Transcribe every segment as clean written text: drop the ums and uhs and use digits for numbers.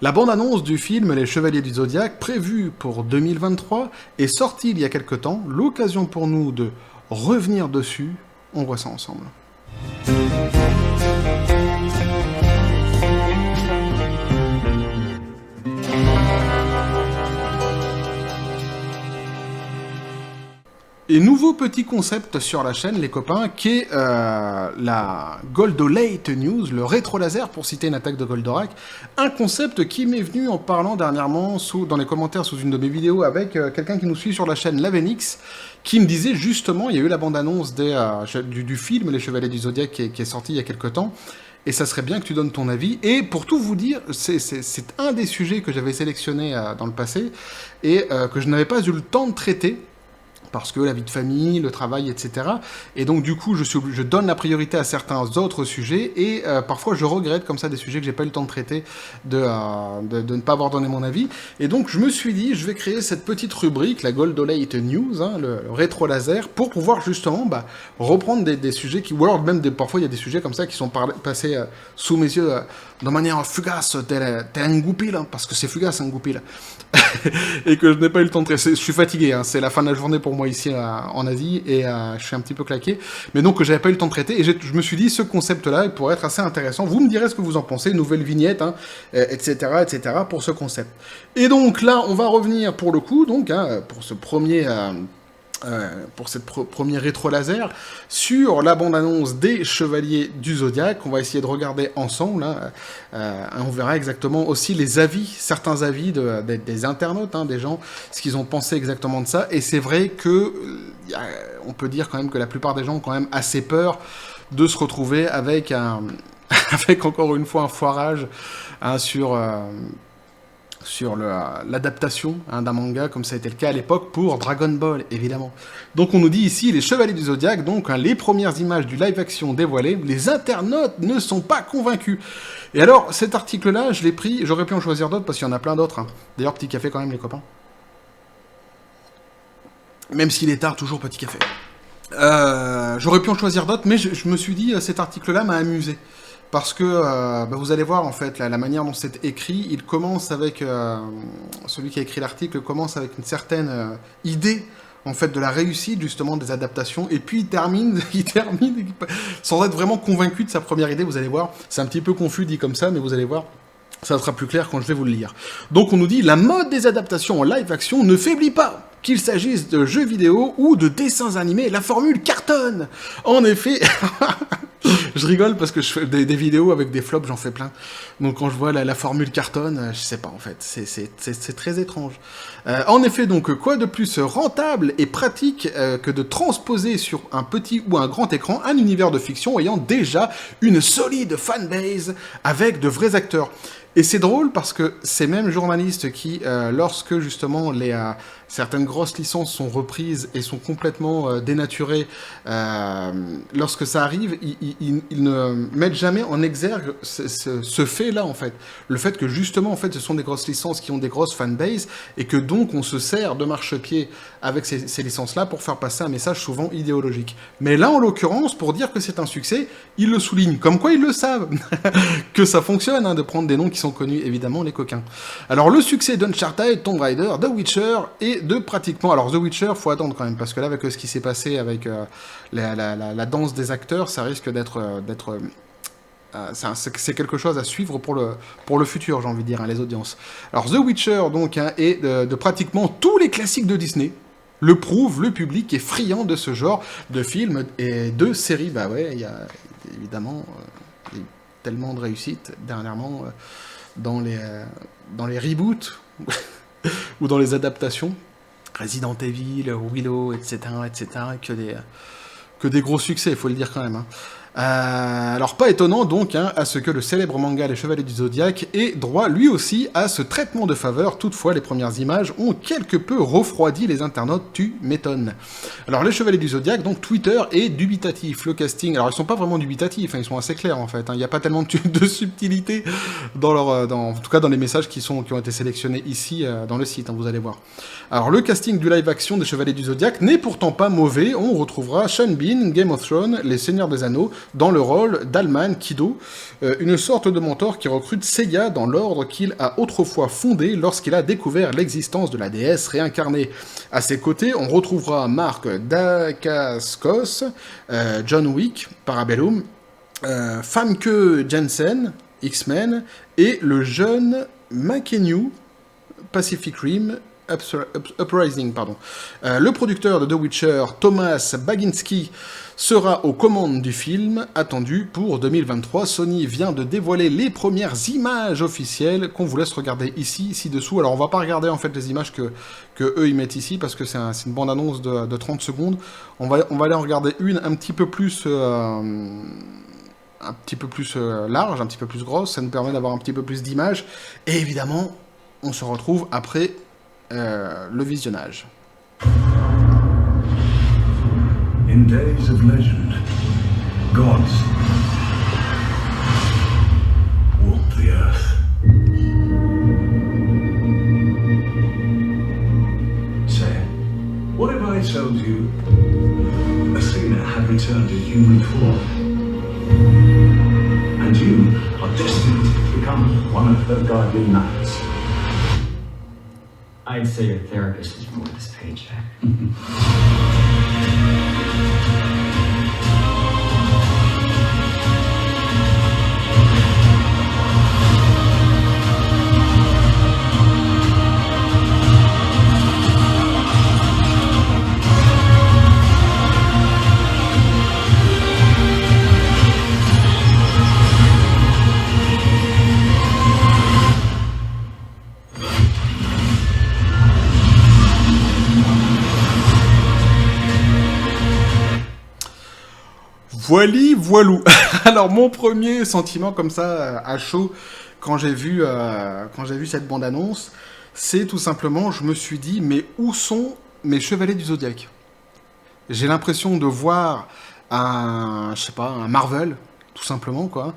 La bande-annonce du film Les Chevaliers du Zodiaque, prévue pour 2023, est sortie il y a quelque temps. L'occasion pour nous de revenir dessus. On voit ça ensemble. Et nouveau petit concept sur la chaîne, les copains, qui est la Goldolate News, le rétro laser, pour citer une attaque de Goldorak. Un concept qui m'est venu en parlant dernièrement dans les commentaires sous une de mes vidéos avec quelqu'un qui nous suit sur la chaîne Lavenix, qui me disait justement, il y a eu la bande-annonce du film Les Chevaliers du Zodiaque qui est sorti il y a quelques temps, et ça serait bien que tu donnes ton avis. Et pour tout vous dire, c'est un des sujets que j'avais sélectionné dans le passé, et que je n'avais pas eu le temps de traiter, parce que la vie de famille, le travail, etc. Et donc du coup, je donne la priorité à certains autres sujets, et parfois je regrette comme ça des sujets que j'ai pas eu le temps de traiter, de ne pas avoir donné mon avis. Et donc je me suis dit, je vais créer cette petite rubrique, la Goldolate News, hein, le rétro laser, pour pouvoir justement reprendre des sujets qui, ou alors même parfois il y a des sujets comme ça qui sont passés sous mes yeux de manière fugace, tel un goupil, hein, parce que c'est fugace un goupil, et que je n'ai pas eu le temps de traiter. Je suis fatigué, hein, c'est la fin de la journée pour moi ici en Asie, et je suis un petit peu claqué, mais donc j'avais pas eu le temps de traiter, et je me suis dit, ce concept-là, il pourrait être assez intéressant. Vous me direz ce que vous en pensez, nouvelle vignette, hein, etc., pour ce concept. Et donc là, on va revenir pour le coup, donc, hein, pour ce premier... pour cette premier rétro laser, sur la bande-annonce des Chevaliers du Zodiaque. On va essayer de regarder ensemble, hein, on verra exactement aussi les avis, certains avis des internautes, hein, des gens, ce qu'ils ont pensé exactement de ça. Et c'est vrai que on peut dire quand même que la plupart des gens ont quand même assez peur de se retrouver avec avec encore une fois un foirage, hein, sur l'adaptation, hein, d'un manga, comme ça a été le cas à l'époque pour Dragon Ball, évidemment. Donc on nous dit ici, les Chevaliers du Zodiaque, donc, hein, les premières images du live-action dévoilées, les internautes ne sont pas convaincus. Et alors, cet article-là, je l'ai pris, j'aurais pu en choisir d'autres, parce qu'il y en a plein d'autres, hein. D'ailleurs, petit café quand même, les copains. Même s'il est tard, toujours petit café. J'aurais pu en choisir d'autres, mais je me suis dit, cet article-là m'a amusé. Parce que vous allez voir, en fait, la manière dont c'est écrit, il commence avec... celui qui a écrit l'article commence avec une certaine idée, en fait, de la réussite, justement, des adaptations, et puis il termine sans être vraiment convaincu de sa première idée, vous allez voir. C'est un petit peu confus dit comme ça, mais vous allez voir, ça sera plus clair quand je vais vous le lire. Donc on nous dit, la mode des adaptations en live-action ne faiblit pas. Qu'il s'agisse de jeux vidéo ou de dessins animés, la formule cartonne. En effet... Je rigole parce que je fais des vidéos avec des flops, j'en fais plein. Donc quand je vois la formule cartonne, je sais pas en fait, c'est très étrange. En effet, donc quoi de plus rentable et pratique que de transposer sur un petit ou un grand écran un univers de fiction ayant déjà une solide fanbase avec de vrais acteurs. Et c'est drôle parce que ces mêmes journalistes qui, lorsque justement certaines grosses licences sont reprises et sont complètement dénaturées, lorsque ça arrive, ils ne mettent jamais en exergue ce fait-là, en fait. Le fait que justement, en fait, ce sont des grosses licences qui ont des grosses fanbases et que donc on se sert de marchepied avec ces licences-là pour faire passer un message souvent idéologique. Mais là, en l'occurrence, pour dire que c'est un succès, ils le soulignent. Comme quoi, ils le savent. Que ça fonctionne, hein, de prendre des noms qui sont connus, évidemment, les coquins. Alors, le succès d'Uncharted, Tomb Raider, The Witcher et de pratiquement... Alors, The Witcher, faut attendre quand même, parce que là, avec ce qui s'est passé avec la danse des acteurs, ça risque d'être c'est quelque chose à suivre pour le futur, j'ai envie de dire, hein, les audiences. Alors, The Witcher, donc, hein, est de pratiquement tous les classiques de Disney. Le prouve, le public est friand de ce genre de films et de séries. Bah ouais, il y a évidemment tellement de réussite dernièrement dans les reboots ou dans les adaptations. Resident Evil, Willow, etc., que des gros succès, il faut le dire quand même, hein. Alors pas étonnant donc, hein, à ce que le célèbre manga Les Chevaliers du Zodiaque ait droit lui aussi à ce traitement de faveur. Toutefois, les premières images ont quelque peu refroidi les internautes, tu m'étonnes. Alors Les Chevaliers du Zodiaque, donc Twitter est dubitatif. Le casting, alors ils sont pas vraiment dubitatifs, hein, ils sont assez clairs en fait, hein. Il n'y a pas tellement de subtilité en tout cas dans les messages qui ont été sélectionnés ici dans le site, hein, vous allez voir. Alors le casting du live action des Chevaliers du Zodiaque n'est pourtant pas mauvais. On retrouvera Sean Bean, Game of Thrones, Les Seigneurs des Anneaux, dans le rôle d'Alman Kido, une sorte de mentor qui recrute Seiya dans l'ordre qu'il a autrefois fondé lorsqu'il a découvert l'existence de la déesse réincarnée. À ses côtés, on retrouvera Mark Dacascos, John Wick, Parabellum, Famke Janssen, X-Men, et le jeune Makenyu, Pacific Rim, Uprising, pardon. Le producteur de The Witcher, Thomas Baginski, sera aux commandes du film, attendu pour 2023. Sony vient de dévoiler les premières images officielles qu'on vous laisse regarder ici, ci-dessous. Alors on va pas regarder en fait les images que eux ils mettent ici, parce que c'est une bande-annonce de 30 secondes. On va aller en regarder une un petit peu plus... large, un petit peu plus grosse, ça nous permet d'avoir un petit peu plus d'images, et évidemment, on se retrouve après le visionnage. In days of legend, gods walked the earth. Say, what if I told you Athena had returned in human form? And you are destined to become one of her guardian knights. I'd say your therapist is more this paycheck. Voili, voilou. Alors mon premier sentiment comme ça à chaud quand j'ai vu cette bande-annonce, c'est tout simplement, je me suis dit, mais où sont mes chevaliers du Zodiaque? J'ai l'impression de voir un Marvel, tout simplement, quoi.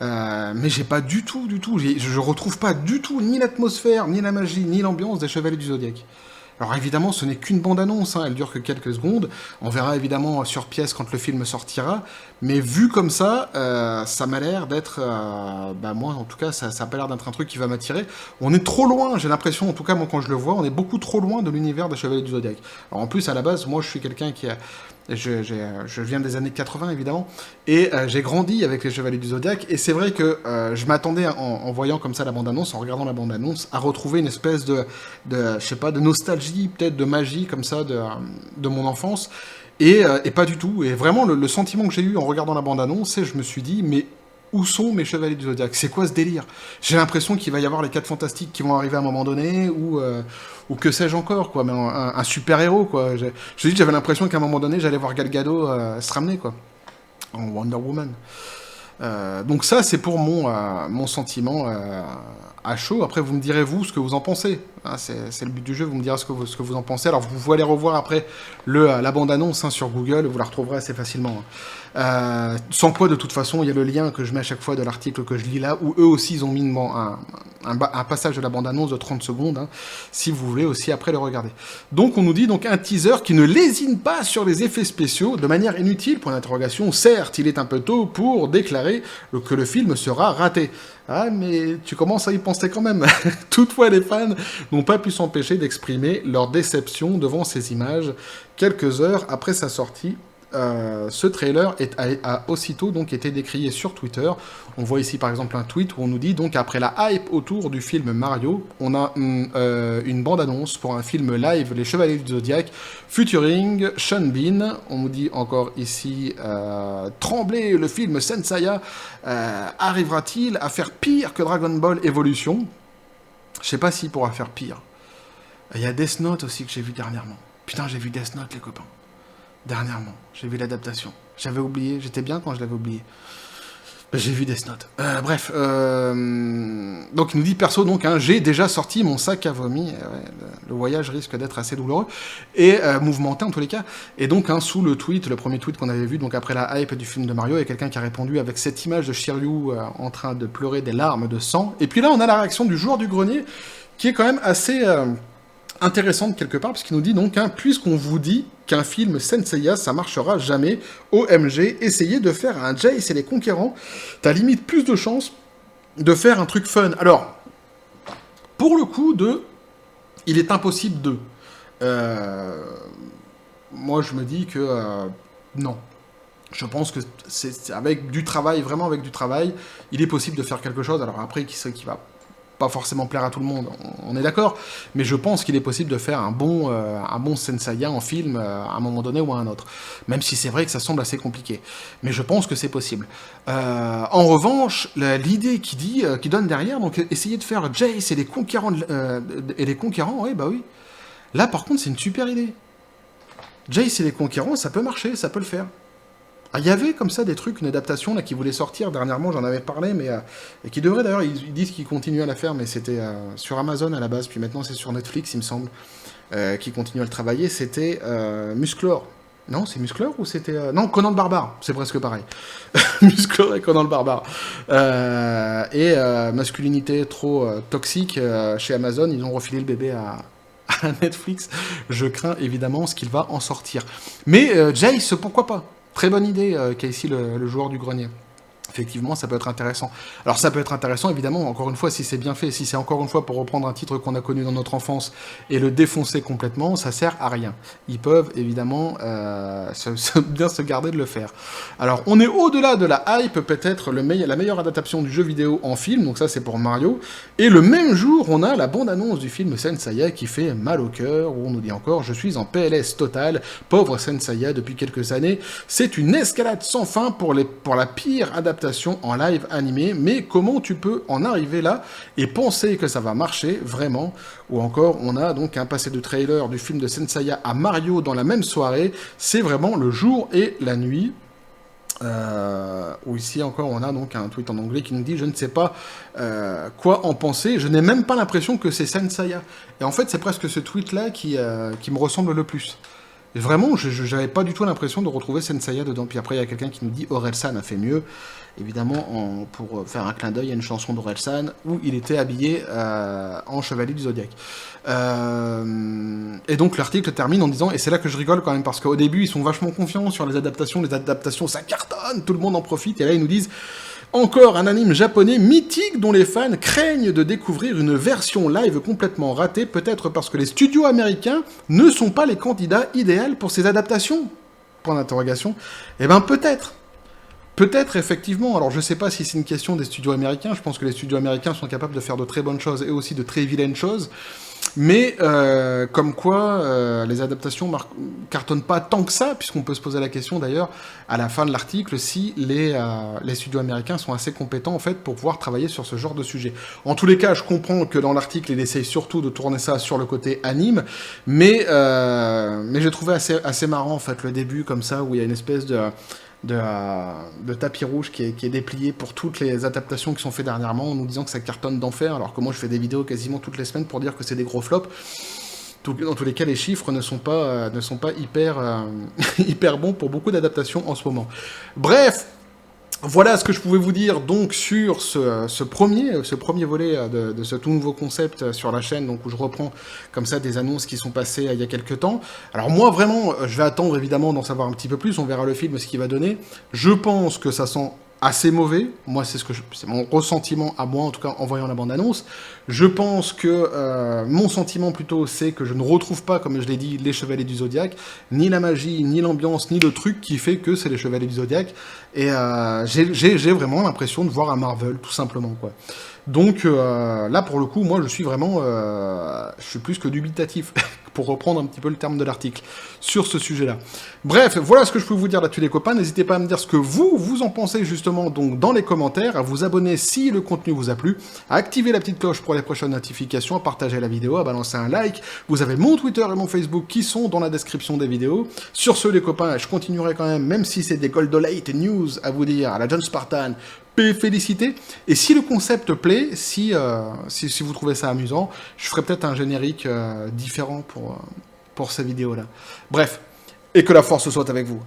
Mais j'ai pas du tout, je retrouve pas du tout ni l'atmosphère, ni la magie, ni l'ambiance des chevaliers du Zodiaque. Alors évidemment, ce n'est qu'une bande-annonce, hein, elle dure que quelques secondes. On verra évidemment sur pièce quand le film sortira. Mais vu comme ça m'a l'air d'être... moi, en tout cas, ça a pas l'air d'être un truc qui va m'attirer. On est trop loin, j'ai l'impression, en tout cas, moi, quand je le vois, on est beaucoup trop loin de l'univers des Chevaliers du Zodiaque. Alors en plus, à la base, moi, je suis quelqu'un qui a... Je viens des années 80, évidemment, et j'ai grandi avec les Chevaliers du Zodiaque, et c'est vrai que je m'attendais, en voyant comme ça la bande-annonce, en regardant la bande-annonce, à retrouver une espèce de nostalgie, peut-être de magie, comme ça, de mon enfance, et pas du tout. Et vraiment, le sentiment que j'ai eu en regardant la bande-annonce, c'est je me suis dit, mais où sont mes Chevaliers du Zodiaque? C'est quoi ce délire? J'ai l'impression qu'il va y avoir les 4 Fantastiques qui vont arriver à un moment donné, ou que sais-je encore, quoi, mais un super-héros, quoi. Je dis, j'avais l'impression qu'à un moment donné, j'allais voir Gal Gadot se ramener, quoi, en Wonder Woman. Donc ça, c'est pour mon sentiment à chaud. Après, vous me direz, vous, ce que vous en pensez. Hein, c'est le but du jeu, vous me direz ce que vous en pensez. Alors, vous pouvez aller revoir après la bande-annonce sur Google, vous la retrouverez assez facilement. Sans quoi, de toute façon, il y a le lien que je mets à chaque fois de l'article que je lis là, où eux aussi, ils ont mis un passage de la bande-annonce de 30 secondes, hein, si vous voulez aussi après le regarder. Donc, on nous dit donc un teaser qui ne lésine pas sur les effets spéciaux de manière inutile, point d'interrogation. Certes, il est un peu tôt pour déclarer que le film sera raté. Ah, mais tu commences à y penser quand même. Toutefois, les fans n'ont pas pu s'empêcher d'exprimer leur déception devant ces images quelques heures après sa sortie. Ce trailer a aussitôt donc été décrié sur Twitter. On voit ici par exemple un tweet où on nous dit donc après la hype autour du film Mario, on a une bande-annonce pour un film live Les Chevaliers du Zodiaque featuring Sean Bean. On nous dit encore ici tremblez, le film Senseiya arrivera-t-il à faire pire que Dragon Ball Evolution? Je sais pas s'il pourra faire pire. Il y a Death Note aussi que j'ai vu dernièrement. Putain, j'ai vu Death Note, les copains. Dernièrement, j'ai vu l'adaptation. J'avais oublié, j'étais bien quand je l'avais oublié. J'ai vu Death Note. Bref, donc il nous dit perso, donc j'ai déjà sorti mon sac à vomi. Le voyage risque d'être assez douloureux et mouvementé en tous les cas. Et donc sous le premier tweet qu'on avait vu, donc après la hype du film de Mario, il y a quelqu'un qui a répondu avec cette image de Shiryu en train de pleurer des larmes de sang. Et puis là, on a la réaction du joueur du grenier qui est quand même assez intéressante quelque part, parce qu'il nous dit donc, hein, puisqu'on vous dit qu'un film Senseiya, ça marchera jamais, OMG, essayez de faire un Jace et les Conquérants, t'as limite plus de chances de faire un truc fun. Alors, pour le coup, il est impossible de... moi, je me dis que... non. Je pense que c'est avec du travail, vraiment avec du travail, il est possible de faire quelque chose. Alors après, qui sait qui va pas forcément plaire à tout le monde, on est d'accord, mais je pense qu'il est possible de faire un bon Senseiya en film à un moment donné ou à un autre. Même si c'est vrai que ça semble assez compliqué. Mais je pense que c'est possible. En revanche, l'idée qui donne derrière, donc essayer de faire Jace et les Conquérants, oui, bah oui. Là, par contre, c'est une super idée. Jace et les Conquérants, ça peut marcher, ça peut le faire. Ah, il y avait comme ça des trucs, une adaptation là qui voulait sortir dernièrement, j'en avais parlé, mais et qui devrait d'ailleurs, ils disent qu'ils continuent à la faire, mais c'était sur Amazon à la base, puis maintenant c'est sur Netflix, il me semble, qui continuent à le travailler. C'était Musclor. Non, c'est Musclor ou c'était non, Conan le Barbare, c'est presque pareil. Musclor et Conan le Barbare. Masculinité trop toxique chez Amazon, ils ont refilé le bébé à Netflix. Je crains évidemment ce qu'il va en sortir. Mais Jace, pourquoi pas? Très bonne idée qu'a ici le joueur du grenier. Effectivement, ça peut être intéressant. Alors ça peut être intéressant, évidemment, encore une fois, si c'est bien fait, si c'est encore une fois pour reprendre un titre qu'on a connu dans notre enfance et le défoncer complètement, ça sert à rien. Ils peuvent, évidemment, bien se garder de le faire. Alors, on est au-delà de la hype, peut-être la meilleure adaptation du jeu vidéo en film, donc ça c'est pour Mario, et le même jour, on a la bande-annonce du film Senseiya qui fait mal au cœur, où on nous dit encore « Je suis en PLS total, pauvre Senseiya depuis quelques années, c'est une escalade sans fin pour la pire adaptation en live animé, mais comment tu peux en arriver là et penser que ça va marcher vraiment? Ou encore, on a donc un passé de trailer du film de Senseiya à Mario dans la même soirée, c'est vraiment le jour et la nuit. Ou ici encore, on a donc un tweet en anglais qui nous dit « Je ne sais pas quoi en penser, je n'ai même pas l'impression que c'est Senseiya. » Et en fait, c'est presque ce tweet-là qui me ressemble le plus. Et vraiment, je n'avais pas du tout l'impression de retrouver Senseiya dedans. Puis après, il y a quelqu'un qui nous dit « Orelsan a fait mieux ». Évidemment, pour faire un clin d'œil à une chanson d'Orelsan où il était habillé en chevalier du Zodiaque. Et donc l'article termine en disant, et c'est là que je rigole quand même, parce qu'au début, ils sont vachement confiants sur les adaptations ça cartonne, tout le monde en profite, et là ils nous disent... Encore un anime japonais mythique dont les fans craignent de découvrir une version live complètement ratée, peut-être parce que les studios américains ne sont pas les candidats idéaux pour ces adaptations? Point d'interrogation. Eh ben peut-être. Peut-être, effectivement. Alors, je sais pas si c'est une question des studios américains. Je pense que les studios américains sont capables de faire de très bonnes choses et aussi de très vilaines choses. Mais, comme quoi, les adaptations cartonnent pas tant que ça, puisqu'on peut se poser la question, d'ailleurs, à la fin de l'article, si les studios américains sont assez compétents, en fait, pour pouvoir travailler sur ce genre de sujet. En tous les cas, je comprends que dans l'article, il essaye surtout de tourner ça sur le côté anime, mais j'ai trouvé assez marrant, en fait, le début, comme ça, où il y a une espèce de tapis rouge qui est déplié pour toutes les adaptations qui sont faites dernièrement en nous disant que ça cartonne d'enfer, alors que moi je fais des vidéos quasiment toutes les semaines pour dire que c'est des gros flops. Dans tous les cas, les chiffres ne sont pas hyper bons pour beaucoup d'adaptations en ce moment. Bref, voilà ce que je pouvais vous dire donc sur ce premier volet de ce tout nouveau concept sur la chaîne, donc où je reprends comme ça des annonces qui sont passées il y a quelques temps. Alors moi vraiment, je vais attendre évidemment d'en savoir un petit peu plus, on verra le film ce qu'il va donner. Je pense que ça sent assez mauvais, moi c'est mon ressentiment à moi en tout cas en voyant la bande-annonce. Je pense que mon sentiment plutôt c'est que je ne retrouve pas, comme je l'ai dit, les Chevaliers du Zodiaque, ni la magie, ni l'ambiance, ni le truc qui fait que c'est les Chevaliers du Zodiaque, et j'ai vraiment l'impression de voir un Marvel tout simplement quoi. Donc là pour le coup moi je suis vraiment je suis plus que dubitatif pour reprendre un petit peu le terme de l'article sur ce sujet-là. Bref, voilà ce que je peux vous dire là-dessus les copains, n'hésitez pas à me dire ce que vous en pensez justement donc dans les commentaires, à vous abonner si le contenu vous a plu, à activer la petite cloche pour les prochaines notifications, à partager la vidéo, à balancer un like, vous avez mon Twitter et mon Facebook qui sont dans la description des vidéos. Sur ce les copains, je continuerai quand même si c'est des Goldolate News à vous dire, à la John Spartan, félicité. Et si le concept plaît, si vous trouvez ça amusant, je ferai peut-être un générique différent pour ces vidéos-là. Bref, et que la force soit avec vous.